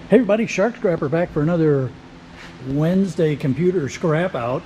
Hey everybody, Shark Scrapper back for another Wednesday computer scrap out.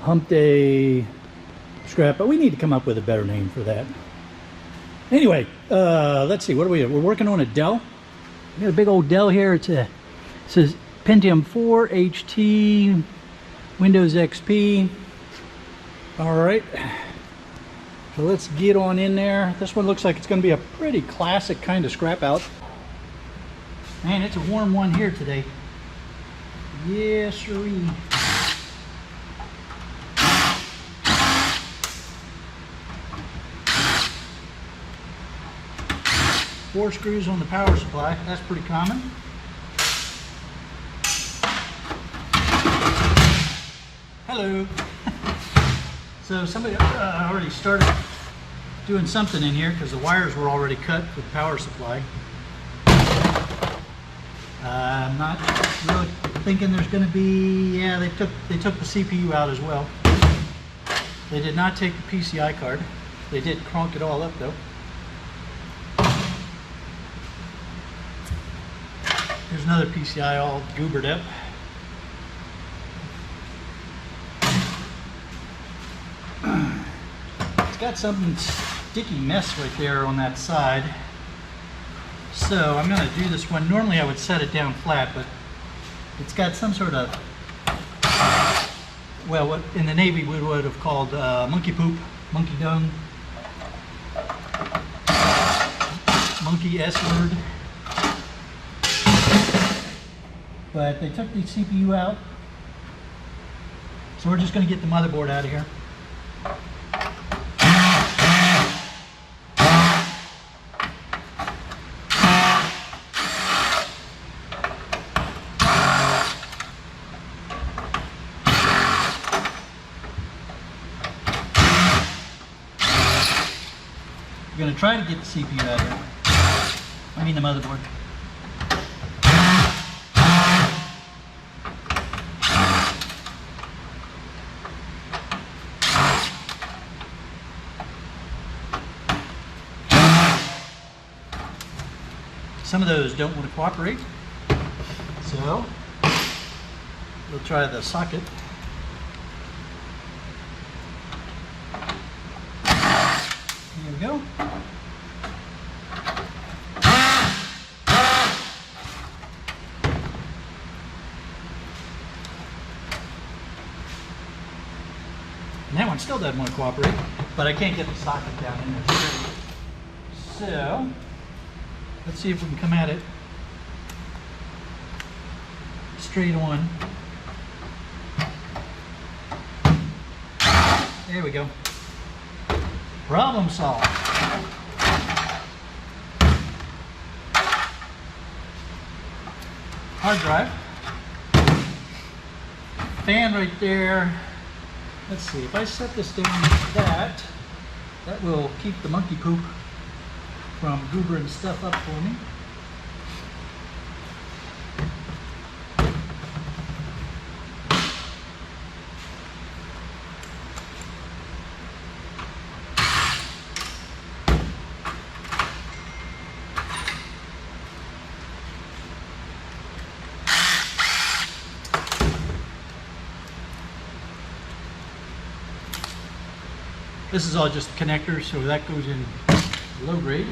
Hump Day scrap, but we need to come up with a better name for that. Anyway, let's see, what are we? We're working on a Dell. We got a big old Dell here. It says Pentium 4 HT Windows XP. All right, so let's get on in there. This one looks like it's going to be a pretty classic kind of scrap out. Man, it's a warm one here today. Yes, sirree. Four screws on the power supply. That's pretty common. Hello. So somebody already started doing something in here because the wires were already cut for the power supply. I'm not really thinking there's going to be, yeah, they took the CPU out as well. They did not take the PCI card. They did cronk it all up though. Here's another PCI all goobered up. It's got some sticky mess right there on that side. So I'm going to do this one. Normally I would set it down flat, but it's got some sort of, well, what in the Navy we would have called monkey poop, monkey dung, monkey S word. But they took the CPU out, so we're just going to get the motherboard out of here. We're going to try to get the CPU out of here. I mean the motherboard. Some of those don't want to cooperate, so we'll try the socket. Here we go. And that one still doesn't want to cooperate, but I can't get the socket down in there. So let's see if we can come at it straight on. There we go. Problem solved. Hard drive. Fan right there. Let's see, if I set this down like that, that will keep the monkey poop from goobering stuff up for me. This is all just connectors, so that goes in low grade.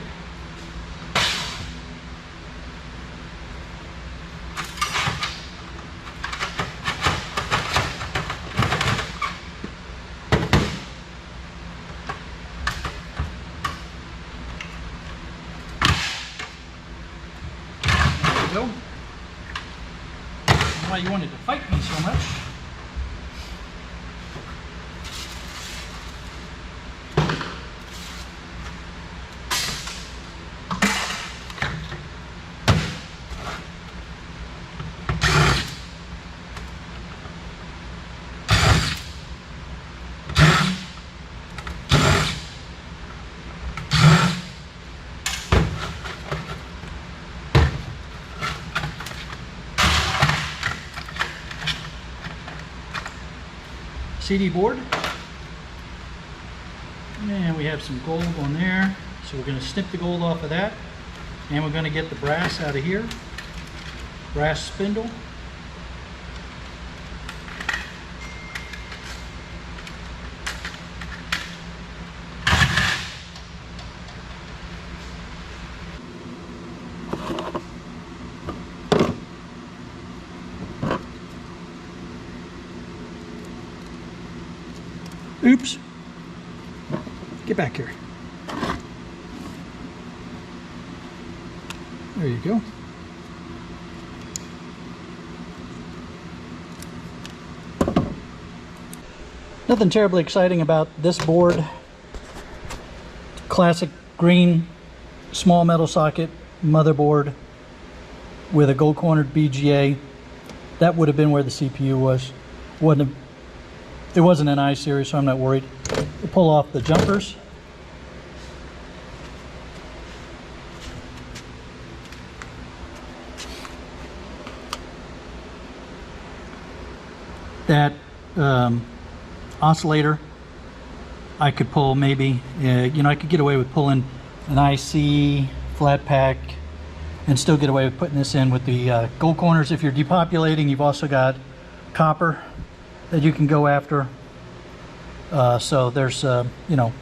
There we go. Why you wanted to fight me so much. CD board, and we have some gold on there, so we're going to snip the gold off of that, and we're going to get the brass out of here. brass spindle. Oops. Get back here. There you go. Nothing terribly exciting about this board. Classic green small metal socket motherboard with a gold cornered BGA. That would have been where the CPU was. It wasn't an I-series, so I'm not worried. We'll pull off the jumpers. That oscillator, I could pull maybe, you know, I could get away with pulling an IC flat pack and still get away with putting this in with the gold corners. If you're depopulating, you've also got copper that you can go after. So there's, you know,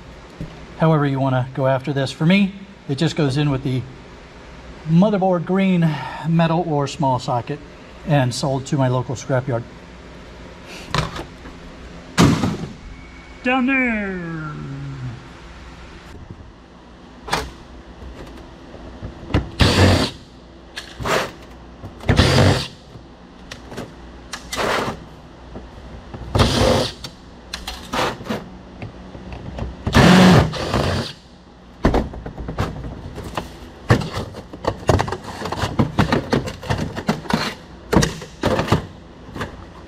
however you want to go after this. For me, it just goes in with the motherboard green metal or small socket and sold to my local scrapyard. Down there.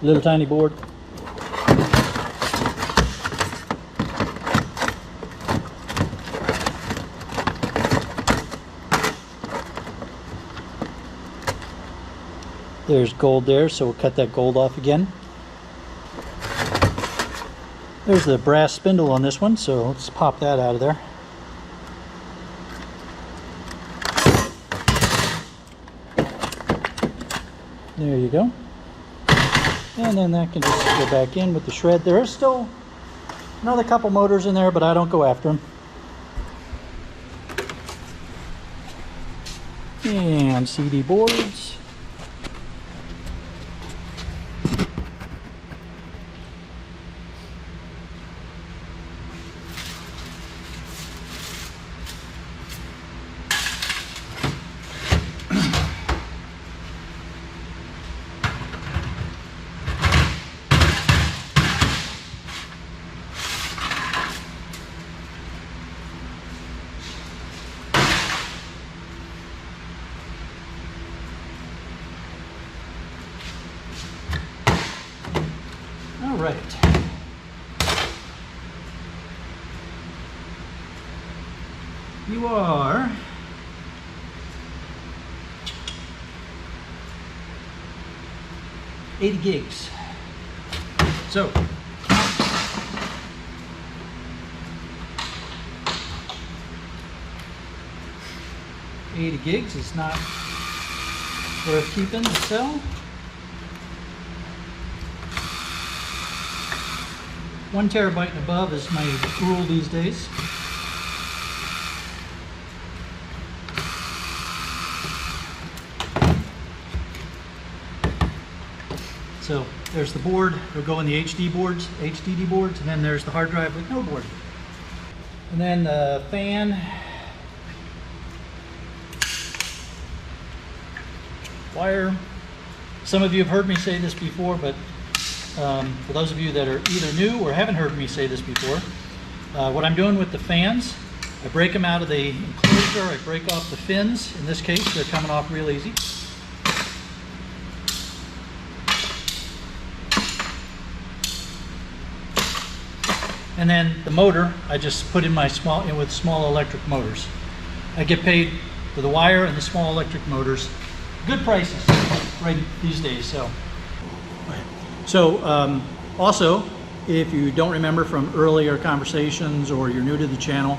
Little tiny board. There's gold there, so we'll cut that gold off again. There's the brass spindle on this one, so let's pop that out of there. There you go. And then that can just go back in with the shred. There is still another couple motors in there, but I don't go after them. And CD boards. All right. You are $80 gigs. So $80 gigs is not worth keeping to sell. 1 terabyte and above is my rule these days. So there's the board. It'll go in the HDD boards, and then there's the hard drive with no board. And then the fan, wire. Some of you have heard me say this before, but for those of you that are either new or haven't heard me say this before, what I'm doing with the fans, I break them out of the enclosure, I break off the fins. In this case, they're coming off real easy. And then the motor, I just put in my with small electric motors. I get paid for the wire and the small electric motors. Good prices right these days. So also, if you don't remember from earlier conversations or you're new to the channel,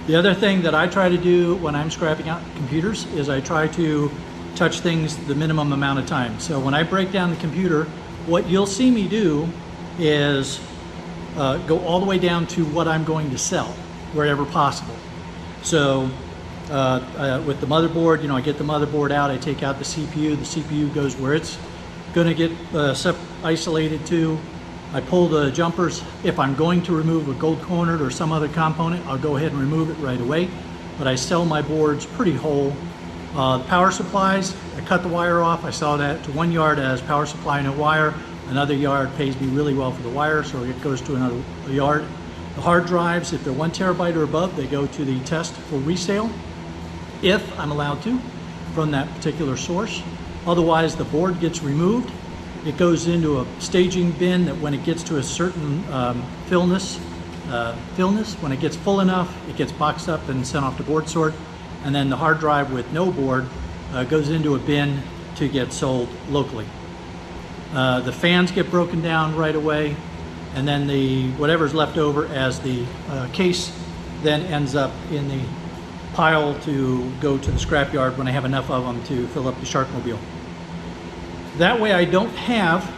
the other thing that I try to do when I'm scrapping out computers is I try to touch things the minimum amount of time. So when I break down the computer, what you'll see me do is go all the way down to what I'm going to sell, wherever possible. So with the motherboard, you know, I get the motherboard out, I take out the CPU goes where it's going to get isolated to. I pull the jumpers. If I'm going to remove a gold cornered or some other component, I'll go ahead and remove it right away. But I sell my boards pretty whole. The power supplies, I cut the wire off. I sell that to 1 yard as power supply, no wire. Another yard pays me really well for the wire, so it goes to another yard. The hard drives, if they're 1 terabyte or above, they go to the test for resale, if I'm allowed to, from that particular source. Otherwise, the board gets removed. It goes into a staging bin that when it gets to a certain fillness, when it gets full enough, it gets boxed up and sent off to board sort. And then the hard drive with no board goes into a bin to get sold locally. The fans get broken down right away, and then whatever's left over as the case then ends up in the pile to go to the scrapyard when I have enough of them to fill up the Sharkmobile. That way I don't have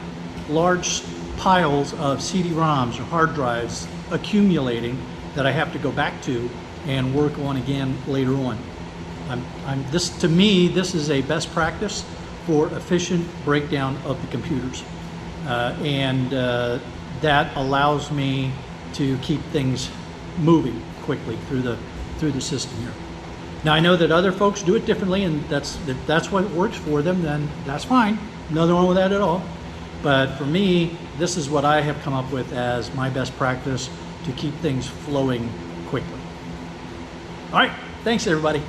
large piles of CD-ROMs or hard drives accumulating that I have to go back to and work on again later on. To me, this is a best practice for efficient breakdown of the computers. That allows me to keep things moving quickly through the system here. Now I know that other folks do it differently, and if that's what works for them, then that's fine. Nothing wrong with that at all. But for me, this is what I have come up with as my best practice to keep things flowing quickly. All right, thanks everybody.